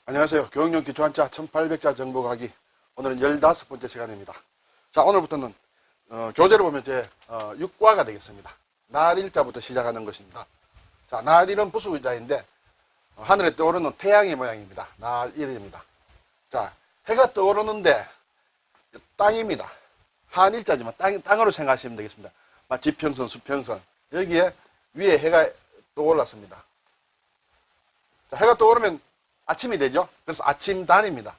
안녕하세요. 교육용 기초한자 1800자 정복하기. 오늘은 15번째 시간입니다. 자, 오늘부터는 교재를 보면 제 6과가 되겠습니다. 날일자부터 시작하는 것입니다. 자, 날일은 부수의자인데 하늘에 떠오르는 태양의 모양입니다. 날일입니다. 자, 해가 떠오르는데 땅입니다. 한일자지만 땅으로 생각하시면 되겠습니다. 지평선, 수평선. 여기에 위에 해가 떠올랐습니다. 자, 해가 떠오르면 아침이 되죠. 그래서 아침단입니다.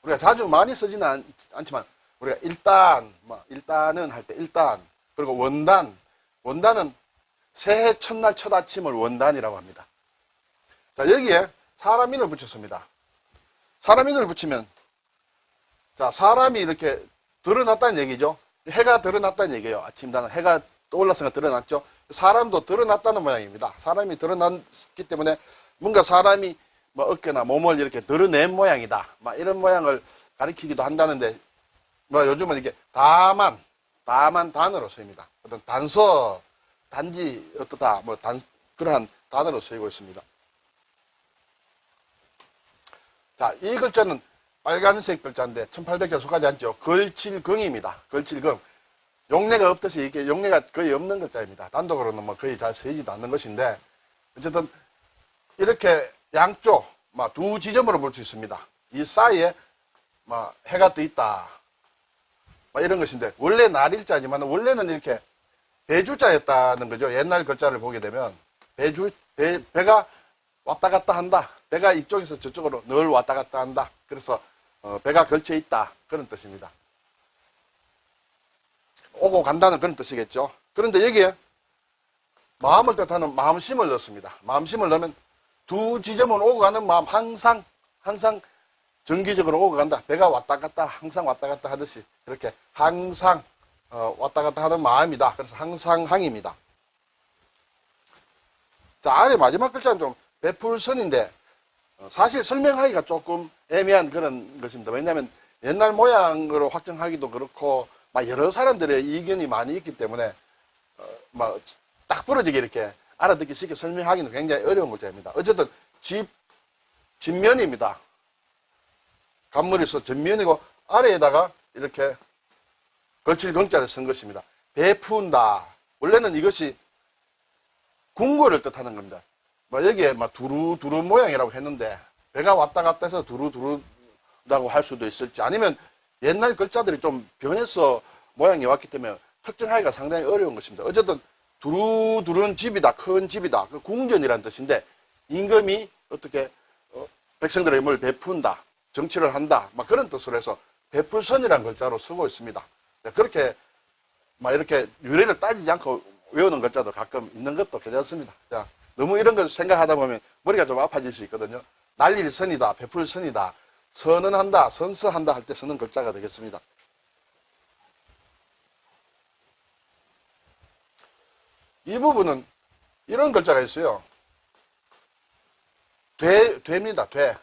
우리가 자주 많이 쓰지는 않지만 우리가 일단은 할 때 일단, 그리고 원단은 새해 첫날 첫 아침을 원단이라고 합니다. 자, 여기에 사람인을 붙였습니다. 사람인을 붙이면 자, 사람이 이렇게 드러났다는 얘기죠. 해가 드러났다는 얘기예요. 아침단은 해가 떠올랐으니까 드러났죠. 사람도 드러났다는 모양입니다. 사람이 드러났기 때문에 뭔가 사람이 어깨나 몸을 이렇게 드러낸 모양이다. 이런 모양을 가리키기도 한다는데, 요즘은 이게 다만 단어로 쓰입니다. 어떤 단서, 단지, 어떻다, 그러한 단어로 쓰이고 있습니다. 자, 이 글자는 빨간색 글자인데, 1800자 속하지 않죠. 걸칠긍입니다. 걸칠긍. 용례가 없듯이, 이게 용례가 거의 없는 글자입니다. 단독으로는 거의 잘 쓰이지도 않는 것인데, 어쨌든, 이렇게 양쪽 두 지점으로 볼 수 있습니다. 이 사이에 해가 떠 있다. 이런 것인데 원래 날일자지만 원래는 이렇게 배주자였다는 거죠. 옛날 글자를 보게 되면 배가 왔다 갔다 한다. 배가 이쪽에서 저쪽으로 늘 왔다 갔다 한다. 그래서 배가 걸쳐 있다. 그런 뜻입니다. 오고 간다는 그런 뜻이겠죠. 그런데 여기에 마음을 뜻하는 마음심을 넣습니다. 마음심을 넣으면 두 지점은 오고 가는 마음 항상 정기적으로 오고 간다. 배가 왔다 갔다 항상 왔다 갔다 하듯이 이렇게 항상 왔다 갔다 하는 마음이다. 그래서 항상항입니다. 자, 아래 마지막 글자는 좀 베풀선인데 사실 설명하기가 조금 애매한 그런 것입니다. 왜냐하면 옛날 모양으로 확정하기도 그렇고 여러 사람들의 이견이 많이 있기 때문에 딱 부러지게 이렇게 알아듣기 쉽게 설명하기는 굉장히 어려운 글자입니다. 어쨌든 진면입니다. 간물이 있어 전면이고 아래에다가 이렇게 걸칠긍자를 쓴 것입니다. 베푼다. 원래는 이것이 궁궐을 뜻하는 겁니다. 여기에 두루두루 모양이라고 했는데 배가 왔다 갔다 해서 두루두루다고 할 수도 있을지, 아니면 옛날 글자들이 좀 변해서 모양이 왔기 때문에 특정하기가 상당히 어려운 것입니다. 어쨌든 두루두른 집이다, 큰 집이다. 그 궁전이라는 뜻인데 임금이 어떻게 백성들의 힘을 베푼다, 정치를 한다, 그런 뜻으로 해서 베풀선이라는 글자로 쓰고 있습니다. 그렇게 이렇게 유래를 따지지 않고 외우는 글자도 가끔 있는 것도 괜찮습니다. 자, 너무 이런 걸 생각하다 보면 머리가 좀 아파질 수 있거든요. 날릴선이다, 베풀선이다, 선언한다, 선서한다 할 때 쓰는 글자가 되겠습니다. 이 부분은 이런 글자가 있어요. 되입니다. 돼.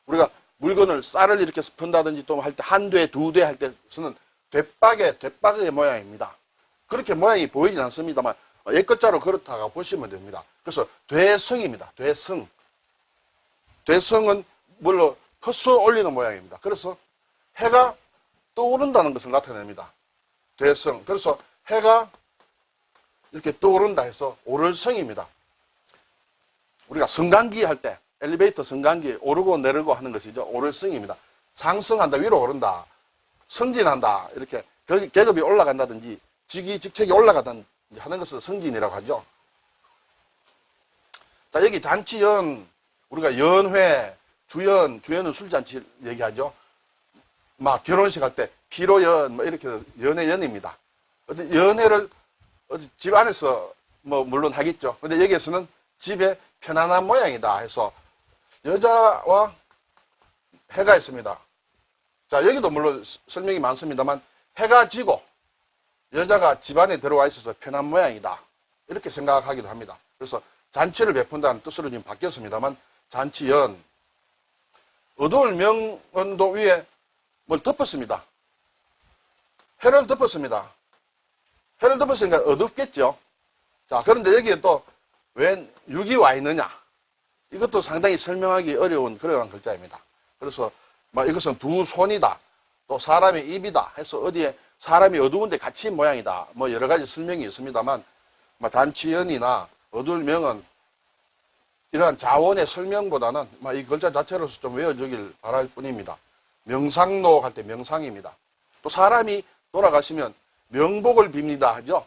우리가 물건을 쌀을 이렇게 푼다든지 또 할 때 한 돼, 두 돼 할 때 쓰는 되박의 모양입니다. 그렇게 모양이 보이진 않습니다만 옛글자로 그렇다고 보시면 됩니다. 그래서 되성입니다. 되성. 되성은 물로 헛수 올리는 모양입니다. 그래서 해가 떠오른다는 것을 나타냅니다. 되성. 그래서 해가 이렇게 떠오른다 해서 오를성입니다. 우리가 승강기 할 때 엘리베이터 승강기 오르고 내리고 하는 것이죠. 오를성입니다. 상승한다, 위로 오른다, 승진한다, 이렇게 계급이 올라간다든지 직책이 올라가든지 하는 것을 승진이라고 하죠. 자, 여기 잔치연, 우리가 연회, 주연은 술잔치 얘기하죠. 결혼식 할 때 피로연, 이렇게 연회연입니다. 연회를 집 안에서 물론 하겠죠. 근데 여기에서는 집에 편안한 모양이다 해서 여자와 해가 있습니다. 자, 여기도 물론 설명이 많습니다만 해가 지고 여자가 집 안에 들어와 있어서 편한 모양이다. 이렇게 생각하기도 합니다. 그래서 잔치를 베푼다는 뜻으로 지금 바뀌었습니다만 잔치연, 어두울 명언도 위에 뭘 덮었습니다. 해를 덮었습니다. 해를 덮었으니까 어둡겠죠. 자, 그런데 여기에 또 왜 육이 와 있느냐? 이것도 상당히 설명하기 어려운 그런 글자입니다. 그래서 뭐 이것은 두 손이다, 또 사람의 입이다 해서 어디에 사람이 어두운데 갇힌 모양이다, 뭐 여러 가지 설명이 있습니다만, 뭐 단치연이나 어둘명은 이러한 자원의 설명보다는 이 글자 자체로서 좀 외워주길 바랄 뿐입니다. 명상록 할 때 명상입니다. 또 사람이 돌아가시면 명복을 빕니다 하죠.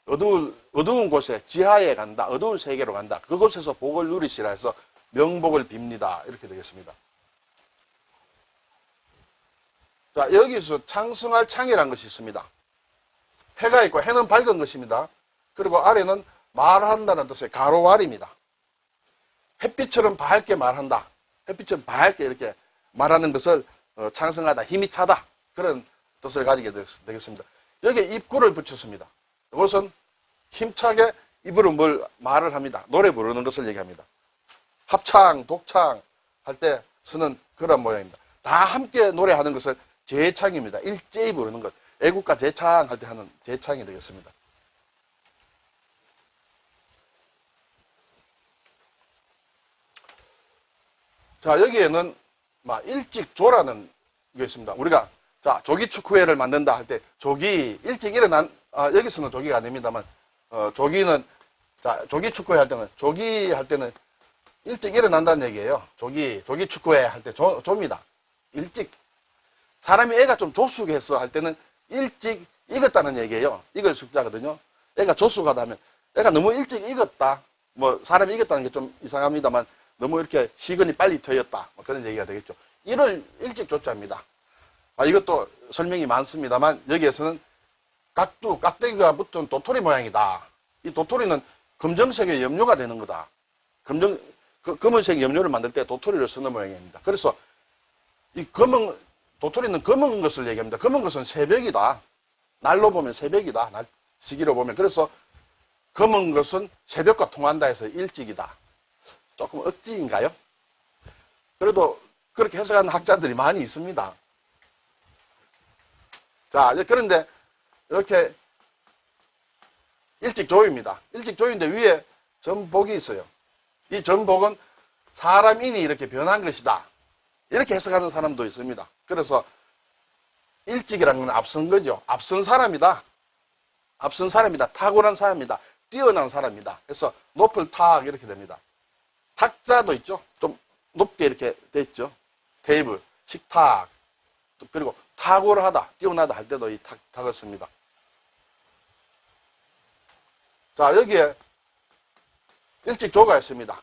어두운 곳에 지하에 간다, 어두운 세계로 간다, 그곳에서 복을 누리시라 해서 명복을 빕니다 이렇게 되겠습니다. 자, 여기서 창승할 창이라는 것이 있습니다. 해가 있고 해는 밝은 것입니다. 그리고 아래는 말한다는 뜻의 가로말입니다. 햇빛처럼 밝게 말한다, 햇빛처럼 밝게 이렇게 말하는 것을 창승하다, 힘이 차다, 그런 뜻을 가지게 되겠습니다. 여기에 입구를 붙였습니다. 이것은 힘차게 입으로 말을 합니다. 노래 부르는 것을 얘기합니다. 합창, 독창 할 때 쓰는 그런 모양입니다. 다 함께 노래하는 것을 제창입니다. 일제히 부르는 것. 애국가 제창 할 때 하는 제창이 되겠습니다. 자, 여기에는 일찍조라는 게 있습니다. 우리가 자, 조기축후회를 만든다 할 때 조기, 일찍 일어난, 여기서는 조기가 아닙니다만, 조기는, 자, 조기축후회 할 때는, 조기 할 때는 일찍 일어난다는 얘기예요. 조기축후회 할 때 조입니다. 일찍. 사람이 애가 좀 조숙했어 할 때는 일찍 익었다는 얘기예요. 익을 숙자거든요. 애가 조숙하다면, 애가 너무 일찍 익었다. 뭐, 사람이 익었다는 게 좀 이상합니다만, 너무 이렇게 시근이 빨리 트였다. 뭐 그런 얘기가 되겠죠. 이를 일찍 조자입니다. 이것도 설명이 많습니다만, 여기에서는 깍대기가 붙은 도토리 모양이다. 이 도토리는 검정색의 염료가 되는 거다. 검은색 염료를 만들 때 도토리를 쓰는 모양입니다. 그래서 이 도토리는 검은 것을 얘기합니다. 검은 것은 새벽이다. 날로 보면 새벽이다. 시기로 보면. 그래서 검은 것은 새벽과 통한다 해서 일찍이다. 조금 억지인가요? 그래도 그렇게 해석하는 학자들이 많이 있습니다. 자, 그런데 이렇게 일찍조입니다. 일찍조인데 위에 전복이 있어요. 이 전복은 사람인이 이렇게 변한 것이다. 이렇게 해석하는 사람도 있습니다. 그래서 일찍이라는 건 앞선 거죠. 앞선 사람이다. 앞선 사람이다. 탁월한 사람이다. 뛰어난 사람이다. 그래서 높을 탁 이렇게 됩니다. 탁자도 있죠. 좀 높게 이렇게 돼 있죠. 테이블, 식탁, 그리고 탁월하다, 뛰어나다 할 때도 이 탁을 씁니다. 자, 여기에 일찍조가 있습니다.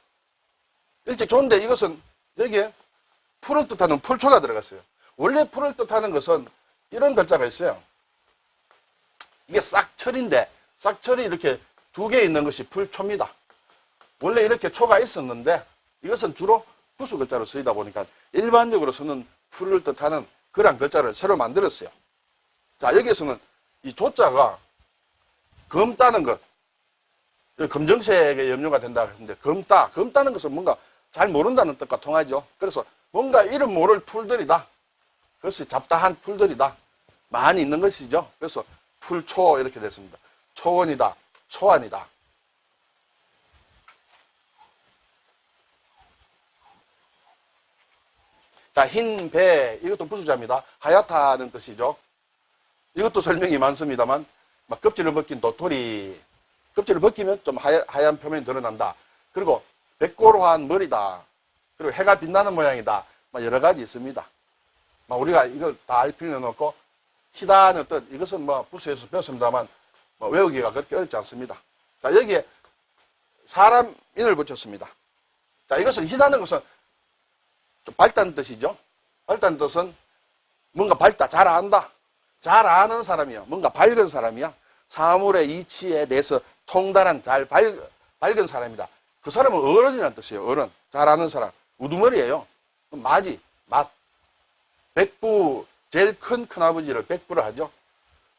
일찍조인데 이것은 여기에 풀을 뜻하는 풀초가 들어갔어요. 원래 풀을 뜻하는 것은 이런 글자가 있어요. 이게 싹철인데 싹철이 이렇게 두 개 있는 것이 풀초입니다. 원래 이렇게 초가 있었는데 이것은 주로 부수 글자로 쓰이다 보니까 일반적으로 쓰는 풀을 뜻하는 그런 글자를 새로 만들었어요. 자, 여기에서는 이 조자가 검 따는 것, 검정색의 염료가 된다 했는데 검따는 것은 뭔가 잘 모른다는 뜻과 통하죠. 그래서 뭔가 이름 모를 풀들이다. 그것이 잡다한 풀들이다. 많이 있는 것이죠. 그래서 풀초 이렇게 됐습니다. 초원이다. 초안이다. 자, 흰 배, 이것도 부수자입니다. 하얗다는 뜻이죠. 이것도 설명이 많습니다만, 껍질을 벗긴 도토리, 껍질을 벗기면 좀 하얀 표면이 드러난다. 그리고 백고로한 머리다. 그리고 해가 빛나는 모양이다. 여러 가지 있습니다. 우리가 이걸 다 알 필요는 없고, 희다는 뜻, 이것은 부수에서 배웠습니다만, 외우기가 그렇게 어렵지 않습니다. 자, 여기에 사람인을 붙였습니다. 자, 이것은 희다는 것은 좀 밝다는 뜻이죠. 밝다는 뜻은 뭔가 밝다, 잘 안다. 잘 아는 사람이야. 뭔가 밝은 사람이야. 사물의 이치에 대해서 통달한 밝은 사람이다. 그 사람은 어른이라는 뜻이에요. 어른. 잘 아는 사람. 우두머리예요. 맞이, 맛. 백부, 제일 큰 큰아버지를 백부를 하죠.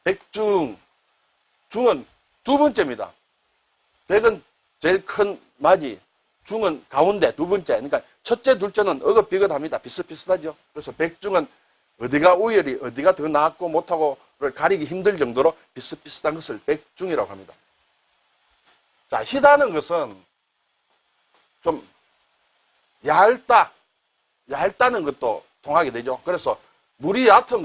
백중, 중은 두 번째입니다. 백은 제일 큰 맞이, 중은 가운데 두 번째. 그러니까 첫째, 둘째는 어긋비긋합니다. 비슷비슷하죠. 그래서 백중은 어디가 우열이, 어디가 더 낫고 못하고를 가리기 힘들 정도로 비슷비슷한 것을 백중이라고 합니다. 자, 희다는 것은 좀 얇다는 것도 통하게 되죠. 그래서 물이 얕은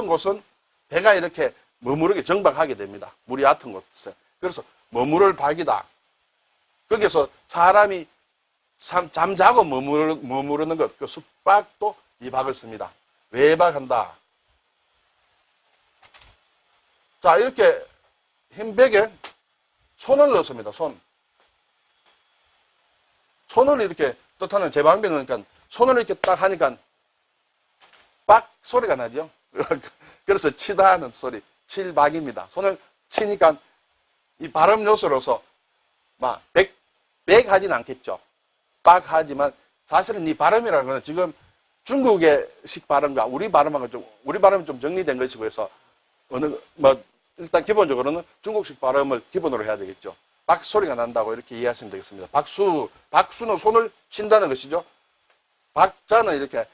곳은 배가 이렇게 머무르게 정박하게 됩니다. 물이 얕은 곳에. 그래서 머무를 박이다. 거기서 사람이 잠자고 머무르는 것, 그 숙박도 이 박을 씁니다. 외박한다. 자, 이렇게 흰 백에 손을 넣습니다. 손을 이렇게 뜻하는 제방병, 그러니까 손을 이렇게 딱 하니까 빡 소리가 나죠. 그래서 치다 하는 소리, 칠박입니다. 손을 치니까 이 발음 요소로서 막 백 하진 않겠죠. 빡 하지만 사실은 이 발음이라는 건 지금 중국의식 발음과 우리 발음은 좀 정리된 것이고 해서 일단 기본적으로는 중국식 발음을 기본으로 해야 되겠죠. 박 소리가 난다고 이렇게 이해하시면 되겠습니다. 박수는 손을 친다는 것이죠. 박자는 이렇게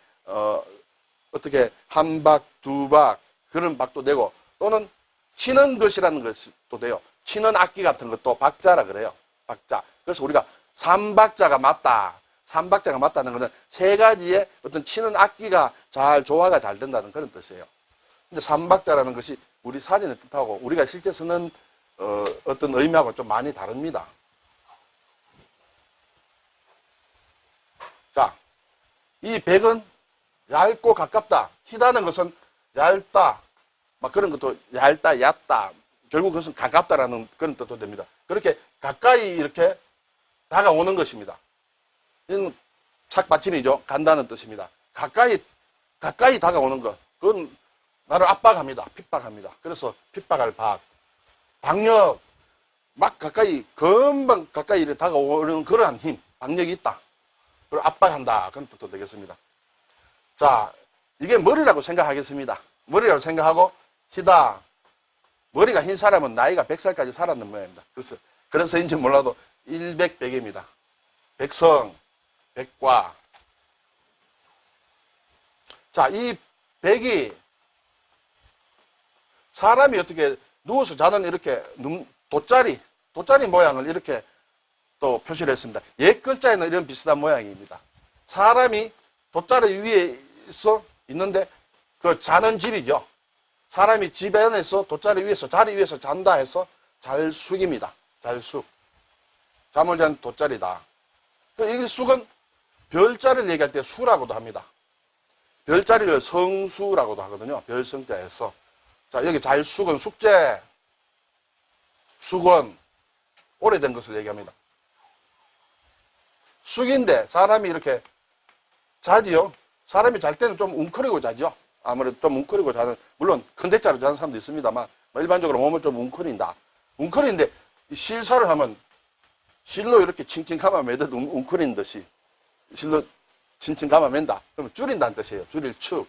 어떻게 한 박, 두 박 그런 박도 되고 또는 치는 것이라는 것도 돼요. 치는 악기 같은 것도 박자라 그래요. 박자. 그래서 우리가 삼박자가 맞다는 것은 세 가지의 어떤 치는 악기가 조화가 잘 된다는 그런 뜻이에요. 근데 삼박자라는 것이 우리 사전의 뜻하고 우리가 실제 쓰는 어떤 의미하고 좀 많이 다릅니다. 자, 이 백은 얇고 가깝다. 희다는 것은 얇다. 막 그런 것도 얇다, 얕다. 결국 그것은 가깝다라는 그런 뜻도 됩니다. 그렇게 가까이 이렇게 다가오는 것입니다. 이건 착받침이죠. 간다는 뜻입니다. 가까이 다가오는 것. 그건 나를 압박합니다. 핍박합니다. 그래서 핍박할 박. 박력. 막 금방 가까이 다가오는 그러한 힘. 박력이 있다. 그리고 압박한다. 그런 뜻도 되겠습니다. 자, 이게 머리라고 생각하겠습니다. 머리라고 생각하고, 희다. 머리가 흰 사람은 나이가 100살까지 살았는 모양입니다. 그래서인지 몰라도 일백백입니다. 백성, 백과. 자, 이 백이 사람이 어떻게 누워서 자는 이렇게 돗자리 모양을 이렇게 또 표시를 했습니다. 옛 글자에는 이런 비슷한 모양입니다. 사람이 돗자리 위에 있는데 그 자는 집이죠. 사람이 집 안에서 돗자리 위에서 자리 위에서 잔다 해서 잘숙입니다. 잘숙. 잠을 잔 돗자리다. 이 숙은 별자리를 얘기할 때 수라고도 합니다. 별자리를 성수라고도 하거든요. 별성자에서. 자, 여기 잘숙은 숙제, 숙원, 오래된 것을 얘기합니다. 숙인데 사람이 이렇게 자지요. 사람이 잘 때는 좀 웅크리고 자죠. 아무래도 좀 웅크리고 자는, 물론 큰 대자로 자는 사람도 있습니다만 일반적으로 몸을 좀 웅크린다. 웅크리는데 실사를 하면 실로 이렇게 칭칭 감아매듯 웅크린 듯이 실로 칭칭 감아맨다. 그러면 줄인다는 뜻이에요. 줄일 축.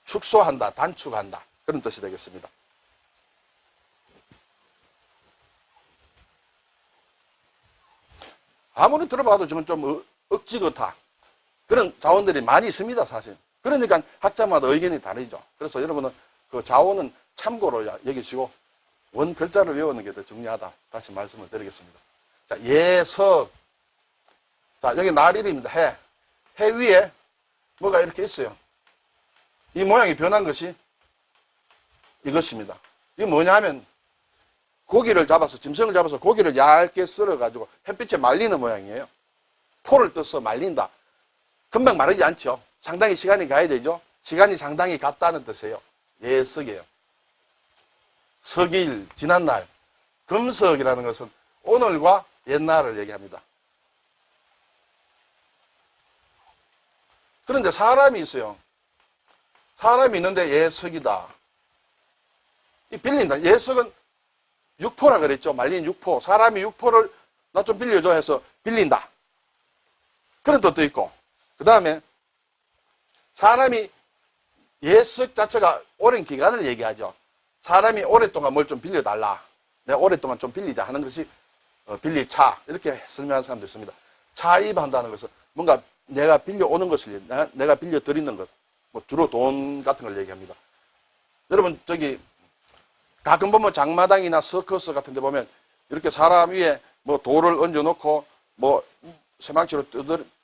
축소한다. 단축한다. 그런 뜻이 되겠습니다. 아무리 들어봐도 지금 좀 억지같아. 그런 자원들이 많이 있습니다, 사실. 그러니까 학자마다 의견이 다르죠. 그래서 여러분은 그 자원은 참고로 여기시고 원 글자를 외우는 게 더 중요하다. 다시 말씀을 드리겠습니다. 자, 예석. 자, 여기 날일입니다. 해. 해 위에 뭐가 이렇게 있어요. 이 모양이 변한 것이 이것입니다. 이게 뭐냐 하면 짐승을 잡아서 고기를 얇게 썰어가지고 햇빛에 말리는 모양이에요. 포를 떠서 말린다. 금방 마르지 않죠. 상당히 시간이 가야 되죠. 시간이 상당히 갔다는 뜻이에요. 예석이에요. 석일, 지난날. 금석이라는 것은 오늘과 옛날을 얘기합니다. 그런데 사람이 있어요. 사람이 있는데 예석이다. 이 빌린다. 예석은 육포라 그랬죠. 말린 육포. 사람이 육포를 나 좀 빌려줘 해서 빌린다. 그런 뜻도 있고. 그 다음에 사람이 예석 자체가 오랜 기간을 얘기하죠. 사람이 오랫동안 뭘 좀 빌려달라. 내가 오랫동안 좀 빌리자 하는 것이 빌리차. 이렇게 설명하는 사람도 있습니다. 차입한다는 것은 뭔가 내가 빌려오는 것을, 내가 빌려드리는 것. 뭐 주로 돈 같은 걸 얘기합니다. 여러분, 가끔 보면 장마당이나 서커스 같은 데 보면 이렇게 사람 위에 뭐 돌을 얹어놓고 뭐 쇠망치로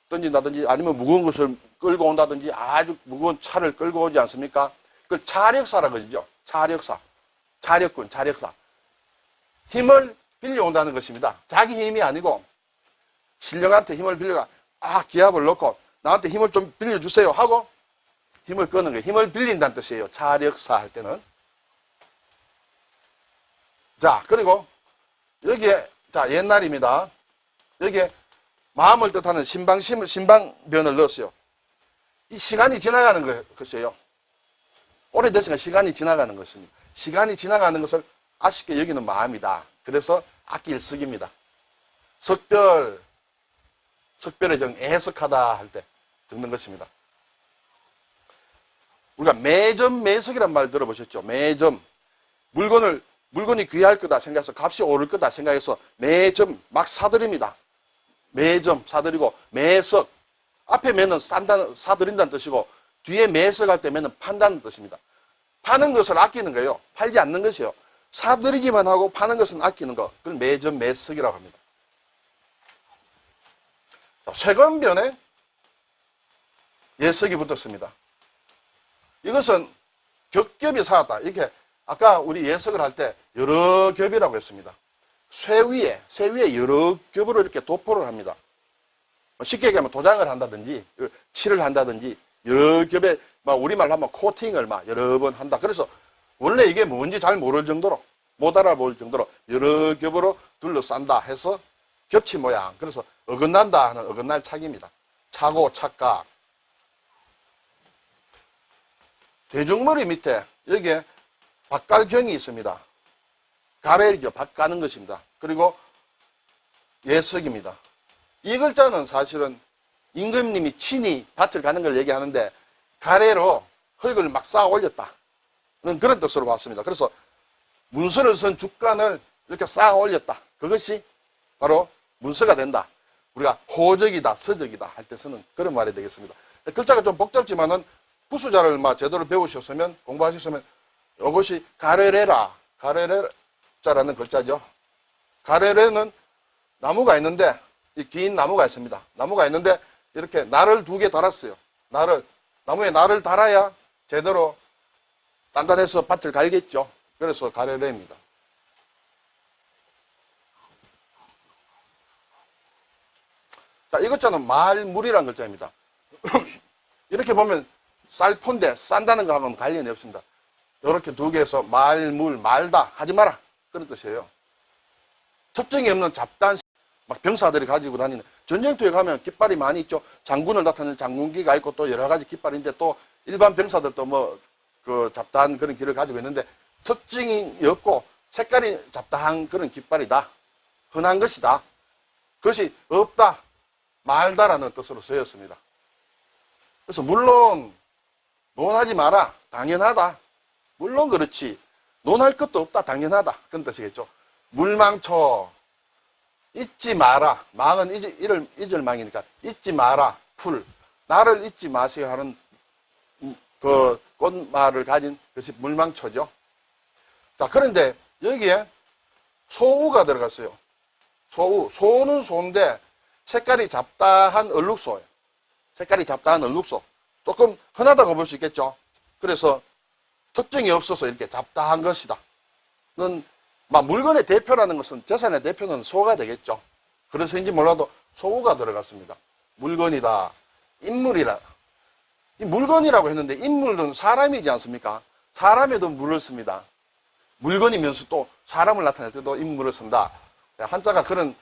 던진다든지 아니면 무거운 것을 끌고 온다든지 아주 무거운 차를 끌고 오지 않습니까? 그걸 차력사라 그러죠. 차력사. 차력군, 차력사. 힘을 빌려온다는 것입니다. 자기 힘이 아니고 신령한테 힘을 빌려가 기압을 넣고 나한테 힘을 좀 빌려주세요 하고 힘을 끄는 거예요. 힘을 빌린다는 뜻이에요. 차력사 할 때는. 자, 그리고 여기에 옛날입니다. 여기에 마음을 뜻하는 신방변을 넣었어요. 이 시간이 지나가는 것이에요. 오래됐으니까 시간이 지나가는 것입니다. 시간이 지나가는 것을 아쉽게 여기는 마음이다. 그래서 악기일석입니다. 석별의 정, 애석하다 할 때 적는 것입니다. 우리가 매점, 매석이란 말 들어보셨죠? 매점. 물건이 귀할 거다 생각해서 값이 오를 거다 생각해서 매점, 막 사들입니다. 매점, 사들이고, 매석. 앞에 매는 사들인다는 뜻이고, 뒤에 매석할 때 매는 판다는 뜻입니다. 파는 것을 아끼는 거예요. 팔지 않는 것이에요. 사들이기만 하고 파는 것은 아끼는 것. 그걸 매점, 매석이라고 합니다. 쇠건변에 예석이 붙었습니다. 이것은 겹겹이 쌓았다. 이렇게 아까 우리 예석을 할 때 여러 겹이라고 했습니다. 쇠 위에 여러 겹으로 이렇게 도포를 합니다. 쉽게 얘기하면 도장을 한다든지 칠을 한다든지 여러 겹에 우리말로 하면 코팅을 여러 번 한다. 그래서 원래 이게 뭔지 잘 모를 정도로 못 알아볼 정도로 여러 겹으로 둘러싼다 해서 겹치 모양. 그래서 어긋난다 하는 어긋날 착입니다. 차고 착각. 대중머리 밑에 여기에 밭갈경이 있습니다. 가래이죠. 밭 가는 것입니다. 그리고 예석입니다. 이 글자는 사실은 임금님이 친히 밭을 가는 걸 얘기하는데 가래로 흙을 막 쌓아 올렸다. 그런 뜻으로 봤습니다. 그래서 문서를 쓴 주간을 이렇게 쌓아 올렸다. 그것이 바로 문서가 된다. 우리가 호적이다, 서적이다 할 때 쓰는 그런 말이 되겠습니다. 글자가 좀 복잡지만은 부수자를 제대로 배우셨으면, 공부하셨으면 이것이 가래레자라는 글자죠. 가래레는 나무가 있는데, 이 긴 나무가 있습니다. 나무가 있는데 이렇게 날을 2개 달았어요. 나무에 날을 달아야 제대로 단단해서 밭을 갈겠죠. 그래서 가래레입니다. 자, 이 글자는 말물이라는 글자입니다. 이렇게 보면 쌀포인데 싼다는 거하고는 관련이 없습니다. 이렇게 2개에서 말물, 말다, 하지 마라. 그런 뜻이에요. 특징이 없는 잡다한 병사들이 가지고 다니는, 전쟁터에 가면 깃발이 많이 있죠. 장군을 나타내는 장군기가 있고 또 여러 가지 깃발인데 또 일반 병사들도 잡다한 그런 길을 가지고 있는데 특징이 없고 색깔이 잡다한 그런 깃발이다. 흔한 것이다. 그것이 없다, 말다라는 뜻으로 쓰였습니다. 그래서 물론 논하지 마라, 당연하다. 물론 그렇지. 논할 것도 없다, 당연하다. 그런 뜻이겠죠. 물망초, 잊지 마라. 망은 잊을 망이니까 잊지 마라. 풀. 나를 잊지 마세요 하는 그 꽃말을 가진 것이 물망초죠. 자, 그런데 여기에 소우가 들어갔어요. 소우. 소는 소인데 색깔이 잡다한 얼룩소예요. 색깔이 잡다한 얼룩소. 조금 흔하다고 볼 수 있겠죠. 그래서 특징이 없어서 이렇게 잡다한 것이다. 물건의 대표라는 것은, 재산의 대표는 소가 되겠죠. 그래서인지 몰라도 소우가 들어갔습니다. 물건이다. 인물이라. 이 물건이라고 했는데 인물은 사람이지 않습니까? 사람에도 물을 씁니다. 물건이면서 또 사람을 나타낼 때도 인물을 쓴다. 한자가 그런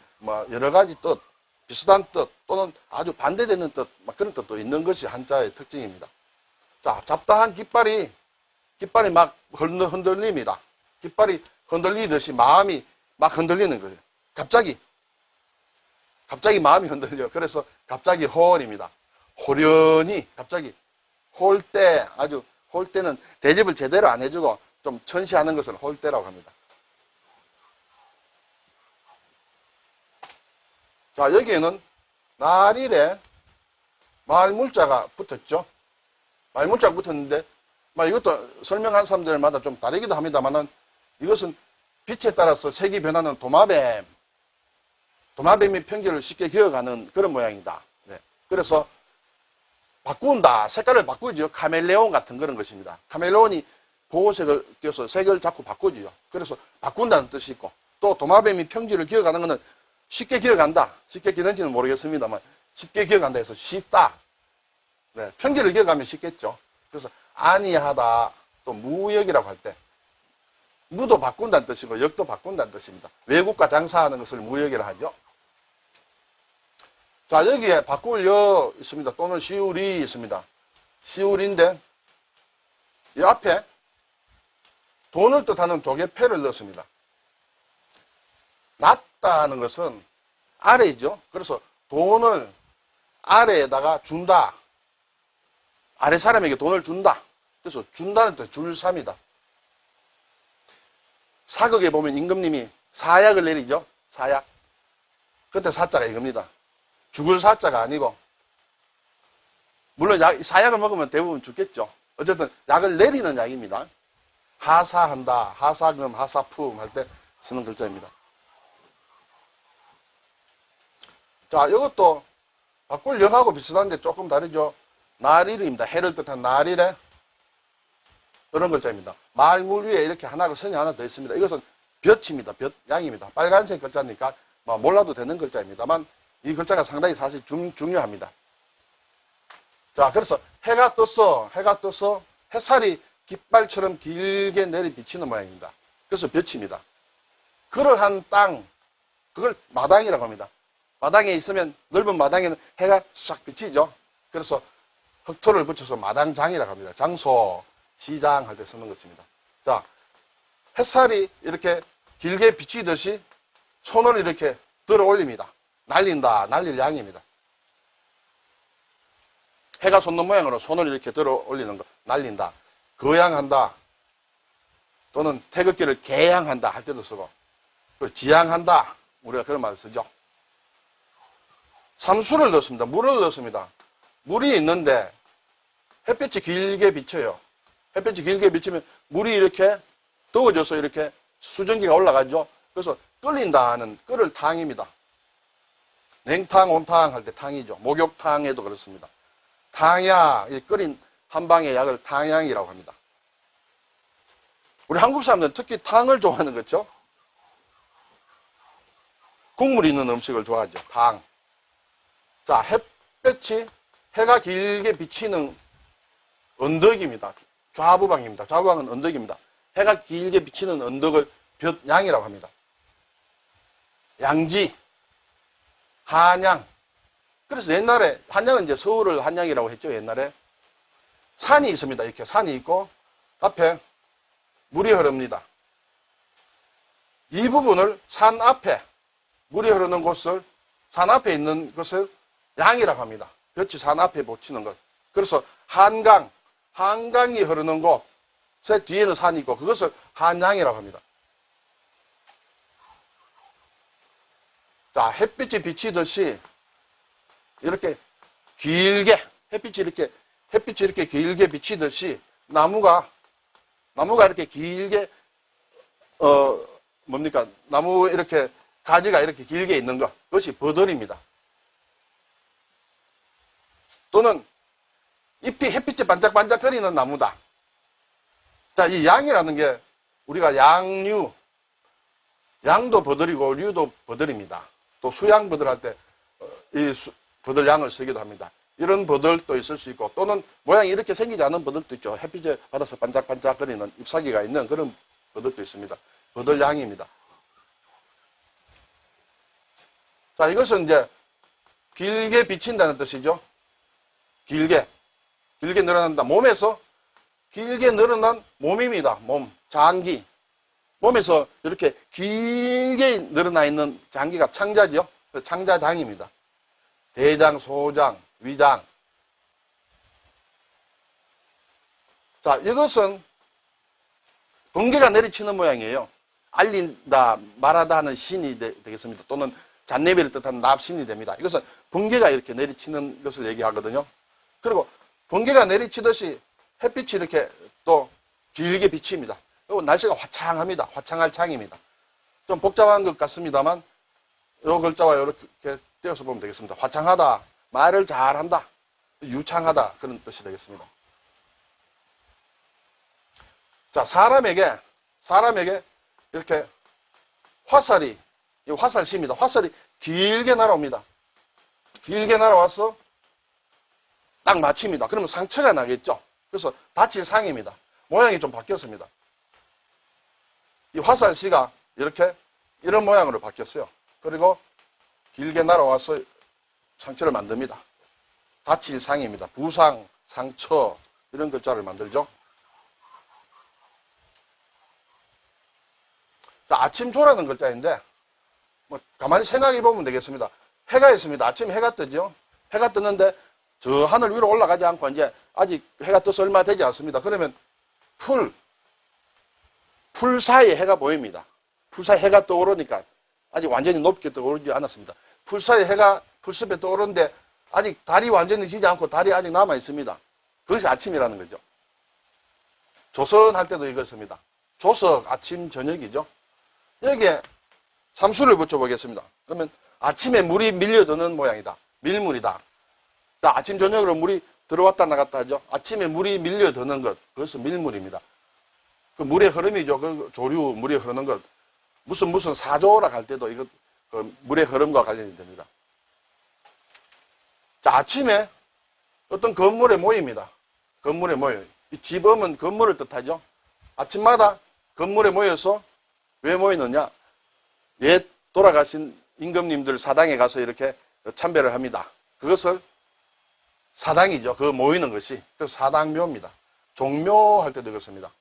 여러 가지 뜻, 비슷한 뜻 또는 아주 반대되는 뜻, 그런 뜻도 있는 것이 한자의 특징입니다. 자, 잡다한 깃발이 막 흔들립니다. 깃발이 흔들리듯이 마음이 막 흔들리는 거예요. 갑자기 마음이 흔들려요. 그래서 갑자기 호월입니다. 호련히 갑자기 홀 때는 대접을 제대로 안 해주고 좀 천시하는 것을 홀 때라고 합니다. 자, 여기에는 날일에 말물자가 붙었죠. 말물자가 붙었는데 이것도 설명한 사람들마다 좀 다르기도 합니다만은 이것은 빛에 따라서 색이 변하는 도마뱀 도마뱀이 평지를 쉽게 기어가는 그런 모양이다. 네. 그래서 바꾼다. 색깔을 바꾸죠. 카멜레온 같은 그런 것입니다. 카멜레온이 보호색을 띄어서 색을 자꾸 바꾸죠. 그래서 바꾼다는 뜻이 있고, 또 도마뱀이 평지를 기어가는 것은 쉽게 기어간다. 쉽게 기는지는 모르겠습니다만 쉽게 기어간다 해서 쉽다. 네. 평지를 기어가면 쉽겠죠. 그래서 안이하다. 또 무역이라고 할 때 무도 바꾼다는 뜻이고 역도 바꾼다는 뜻입니다. 외국과 장사하는 것을 무역이라 하죠. 자, 여기에 바꿀 여 있습니다. 또는 시울이 있습니다. 시울인데 이 앞에 돈을 뜻하는 조개패를 넣습니다. 낫다는 것은 아래죠. 그래서 돈을 아래에다가 준다. 아래 사람에게 돈을 준다. 그래서 준다는 뜻 줄삼이다. 사극에 보면 임금님이 사약을 내리죠. 사약. 그때 사자가 이겁니다. 죽을 사자가 아니고, 물론 사약을 먹으면 대부분 죽겠죠. 어쨌든 약을 내리는 약입니다. 하사한다, 하사금, 하사품 할 때 쓰는 글자입니다. 자, 이것도 바꿀 역하고 비슷한데 조금 다르죠. 나릴입니다. 해를 뜻한 나릴에 그런 글자입니다. 말물 위에 이렇게 하나가 선이 하나 더 있습니다. 이것은 볕입니다. 볕, 양입니다. 빨간색 글자니까 몰라도 되는 글자입니다만 이 글자가 상당히 사실 중요합니다. 자, 그래서 해가 떠서 햇살이 깃발처럼 길게 내리 비치는 모양입니다. 그래서 볕입니다. 그러한 땅, 그걸 마당이라고 합니다. 마당에 있으면 넓은 마당에는 해가 싹 비치죠. 그래서 흑토를 붙여서 마당장이라고 합니다. 장소, 시장 할 때 쓰는 것입니다. 자, 햇살이 이렇게 길게 비치듯이 손을 이렇게 들어 올립니다. 날린다, 날릴 양입니다. 해가 솟는 모양으로 손을 이렇게 들어 올리는 거, 날린다. 거양한다. 또는 태극기를 개양한다 할 때도 쓰고, 그리고 지양한다. 우리가 그런 말을 쓰죠. 삼수를 넣습니다. 물을 넣습니다. 물이 있는데 햇빛이 길게 비쳐요. 햇빛이 길게 비치면 물이 이렇게 더워져서 이렇게 수증기가 올라가죠. 그래서 끓인다는 끓을 탕입니다. 냉탕, 온탕 할 때 탕이죠. 목욕탕에도 그렇습니다. 탕약, 끓인 한방의 약을 탕약이라고 합니다. 우리 한국 사람들은 특히 탕을 좋아하는 거죠. 국물 있는 음식을 좋아하죠. 탕. 자, 햇볕이 해가 길게 비치는 언덕입니다. 좌부방입니다. 좌부방은 언덕입니다. 해가 길게 비치는 언덕을 볕양이라고 합니다. 양지, 한양. 그래서 옛날에 한양은 이제 서울을 한양이라고 했죠. 옛날에 산이 있습니다. 이렇게 산이 있고 앞에 물이 흐릅니다. 이 부분을 산 앞에 물이 흐르는 곳을 산 앞에 있는 것을 양이라고 합니다. 볕이 산 앞에 비치는 것. 그래서 한강이 흐르는 곳의 뒤에는 산이 있고 그것을 한양이라고 합니다. 자, 햇빛이 비치듯이 이렇게 길게 햇빛이 이렇게 길게 비치듯이 나무가 이렇게 길게 나무 이렇게 가지가 이렇게 길게 있는 것, 그것이 버들입니다. 또는 잎이 햇빛에 반짝반짝거리는 나무다. 자, 이 양이라는 게 우리가 양도 버들이고 류도 버들입니다. 또 수양 버들 할 때 이 버들 양을 쓰기도 합니다. 이런 버들도 있을 수 있고 또는 모양이 이렇게 생기지 않은 버들도 있죠. 햇빛에 받아서 반짝반짝거리는 잎사귀가 있는 그런 버들도 있습니다. 버들 양입니다. 자, 이것은 이제 길게 비친다는 뜻이죠. 길게 늘어난다. 몸에서 길게 늘어난 몸입니다. 몸, 장기. 몸에서 이렇게 길게 늘어나 있는 장기가 창자죠. 창자장입니다. 대장, 소장, 위장. 자, 이것은 번개가 내리치는 모양이에요. 알린다, 말하다 하는 신이 되겠습니다. 또는 잔내비를 뜻하는 납신이 됩니다. 이것은 번개가 이렇게 내리치는 것을 얘기하거든요. 그리고 번개가 내리치듯이 햇빛이 이렇게 또 길게 비칩니다. 그리고 날씨가 화창합니다. 화창할 창입니다. 좀 복잡한 것 같습니다만 요 글자와 이렇게 떼어서 보면 되겠습니다. 화창하다, 말을 잘한다, 유창하다, 그런 뜻이 되겠습니다. 자, 사람에게 이렇게 화살이, 이 화살시입니다. 화살이 길게 날아옵니다. 길게 날아와서 딱 맞춥니다. 그러면 상처가 나겠죠. 그래서 다칠 상입니다. 모양이 좀 바뀌었습니다. 이 화살씨가 이렇게 이런 모양으로 바뀌었어요. 그리고 길게 날아와서 상처를 만듭니다. 다칠 상입니다. 부상, 상처 이런 글자를 만들죠. 자, 아침조라는 글자인데 뭐 가만히 생각해 보면 되겠습니다. 해가 있습니다. 아침에 해가 뜨죠. 해가 뜨는데 저 하늘 위로 올라가지 않고 이제 아직 해가 떠서 얼마 되지 않습니다. 그러면 풀 사이에 해가 보입니다. 풀 사이에 해가 떠오르니까 아직 완전히 높게 떠오르지 않았습니다. 풀 사이에 해가 풀숲에 떠오르는데 아직 달이 완전히 지지 않고 달이 아직 남아 있습니다. 그것이 아침이라는 거죠. 조선할 때도 이것입니다. 조석, 아침, 저녁이죠. 여기에 삼수를 붙여보겠습니다. 그러면 아침에 물이 밀려드는 모양이다. 밀물이다. 자, 아침, 저녁으로 물이 들어왔다 나갔다 하죠. 아침에 물이 밀려드는 것, 그것은 밀물입니다. 그 물의 흐름이죠. 그 조류, 물이 흐르는 것. 무슨 사조라 할 때도 이거 그 물의 흐름과 관련이 됩니다. 자, 아침에 어떤 건물의 모임이다. 건물의 모임. 이 집엄은 건물을 뜻하죠. 아침마다 건물에 모여서 왜 모이느냐? 옛 돌아가신 임금님들 사당에 가서 이렇게 참배를 합니다. 그것을 사당이죠. 그 모이는 것이. 그래서 사당묘입니다. 종묘할 때도 그렇습니다.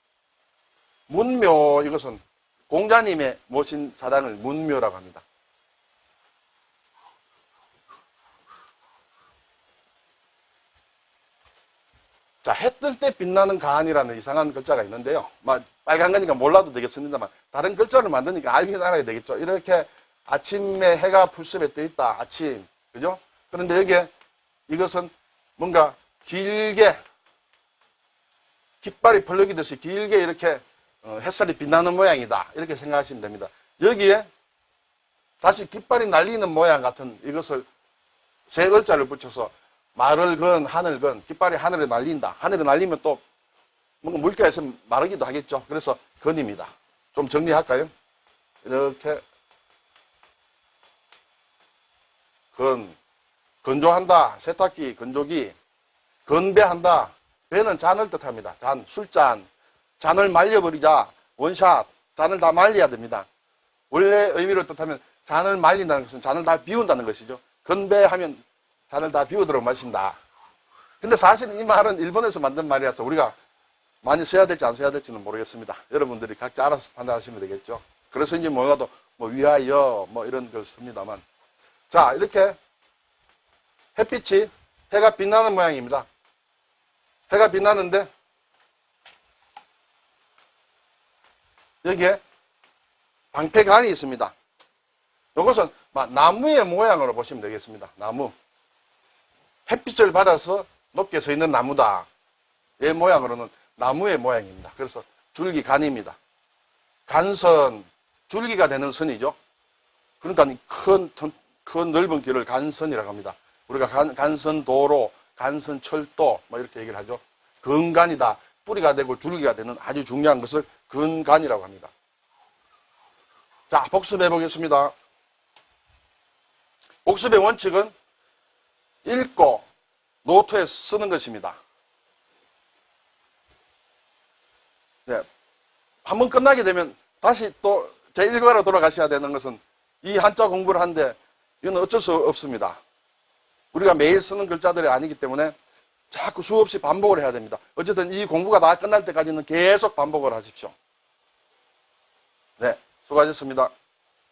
문묘, 이것은 공자님의 모신 사당을 문묘라고 합니다. 자, 해 뜰 때 빛나는 간이라는 이상한 글자가 있는데요. 빨간 거니까 몰라도 되겠습니다만 다른 글자를 만드니까 알긴 알아야 되겠죠. 이렇게 아침에 해가 풀숲에 떠 있다. 아침. 그죠? 그런데 여기에 이것은 뭔가 길게 깃발이 벌려기듯이 길게 이렇게 햇살이 빛나는 모양이다. 이렇게 생각하시면 됩니다. 여기에 다시 깃발이 날리는 모양 같은 이것을 세 글자를 붙여서 말을 건, 하늘 건, 깃발이 하늘에 날린다. 하늘에 날리면 또 뭔가 물가에서 마르기도 하겠죠. 그래서 건입니다. 좀 정리할까요? 이렇게 건조한다. 세탁기, 건조기. 건배한다. 배는 잔을 뜻합니다. 잔, 술잔. 잔을 말려버리자. 원샷. 잔을 다 말려야 됩니다. 원래 의미로 뜻하면 잔을 말린다는 것은 잔을 다 비운다는 것이죠. 건배하면 잔을 다 비우도록 마신다. 근데 사실은 이 말은 일본에서 만든 말이라서 우리가 많이 써야 될지 안 써야 될지는 모르겠습니다. 여러분들이 각자 알아서 판단하시면 되겠죠. 그래서인지 몰라도 위하여 이런 걸 씁니다만. 자, 이렇게 햇빛이 해가 빛나는 모양입니다. 해가 빛나는데 여기에 방패간이 있습니다. 이것은 나무의 모양으로 보시면 되겠습니다. 나무. 햇빛을 받아서 높게 서 있는 나무다. 얘 모양으로는 나무의 모양입니다. 그래서 줄기간입니다. 간선, 줄기가 되는 선이죠. 그러니까 큰 넓은 길을 간선이라고 합니다. 우리가 간선도로, 간선철도 이렇게 얘기를 하죠. 근간이다. 뿌리가 되고 줄기가 되는 아주 중요한 것을 근간이라고 합니다. 자, 복습해 보겠습니다. 복습의 원칙은 읽고 노트에 쓰는 것입니다. 네. 한번 끝나게 되면 다시 또 제1과로 돌아가셔야 되는 것은 이 한자 공부를 하는데 이건 어쩔 수 없습니다. 우리가 매일 쓰는 글자들이 아니기 때문에 자꾸 수없이 반복을 해야 됩니다. 어쨌든 이 공부가 다 끝날 때까지는 계속 반복을 하십시오. 네, 수고하셨습니다.